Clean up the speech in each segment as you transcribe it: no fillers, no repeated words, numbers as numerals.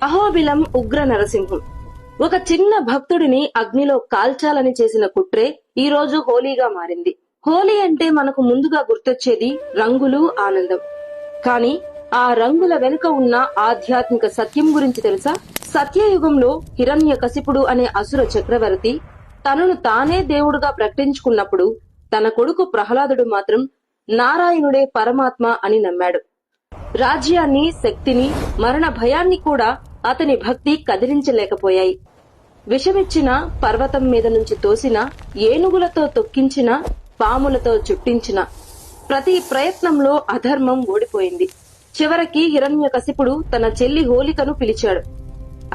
అహోబిలం ఉగ్ర నరసింహం ఒక చిన్న భక్తుడిని అగ్నిలో కాల్చాలని చేసిన కుట్రే ఈ రోజు హోలీగా మారింది. హోలీ అంటే మనకు ముందుగా గుర్తొచ్చేది రంగులు, ఆనందం. కానీ ఆ రంగుల వెనుక ఉన్న ఆధ్యాత్మిక సత్యం గురించి తెలుసా? సత్యయుగంలో హిరణ్యకశిపుడు అనే అసుర చక్రవర్తి తనను తానే దేవుడుగా ప్రకటించుకున్నప్పుడు తన కొడుకు ప్రహ్లాదుడు మాత్రం నారాయణుడే పరమాత్మ అని నమ్మాడు. రాజ్యాన్ని, శక్తిని, మరణ భయాన్ని కూడా అతని భక్తి కదిలించలేకపోయాయి. విషమిచ్చిన, పర్వతం మీద నుంచి తోసిన, ఏనుగులతో తొక్కించిన, పాములతో చుట్టించిన ప్రతి ప్రయత్నంలో అధర్మం ఓడిపోయింది. చివరికి హిరణ్యకశిపుడు తన చెల్లి హోలికను పిలిచాడు.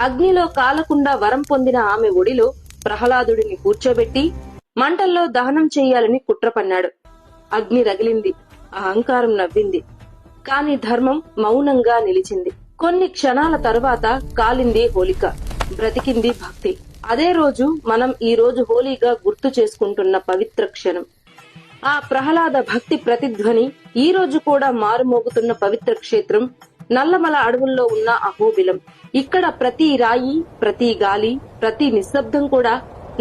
అగ్నిలో కాలకుండా వరం పొందిన ఆమె ఒడిలో ప్రహ్లాదుడిని కూర్చోబెట్టి మంటల్లో దహనం చెయ్యాలని కుట్ర పన్నాడు. అగ్ని రగిలింది, అహంకారం నవ్వింది. కాని ధర్మం మౌనంగా నిలిచింది. కొన్ని క్షణాల తర్వాత కాలింది హోలిక, బ్రతికింది భక్తి. అదే రోజు మనం ఈ రోజు హోలీగా గుర్తు చేసుకుంటున్న పవిత్ర క్షణం. ఆ ప్రహ్లాద భక్తి ప్రతిధ్వని ఈ రోజు కూడా మారుమోగుతున్న పవిత్ర క్షేత్రం నల్లమల అడవుల్లో ఉన్న అహోబిలం. ఇక్కడ ప్రతి రాయి, ప్రతి గాలి, ప్రతి నిశ్శబ్దం కూడా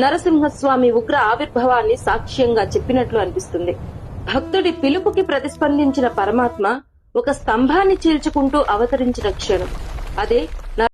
నరసింహస్వామి ఉగ్ర ఆవిర్భావాన్ని సాక్ష్యంగా చెప్పినట్లు అనిపిస్తుంది. భక్తుడి పిలుపుకి ప్రతిస్పందించిన పరమాత్మ ఒక స్తంభాన్ని చీల్చుకుంటూ అవతరించిన క్షణం అదే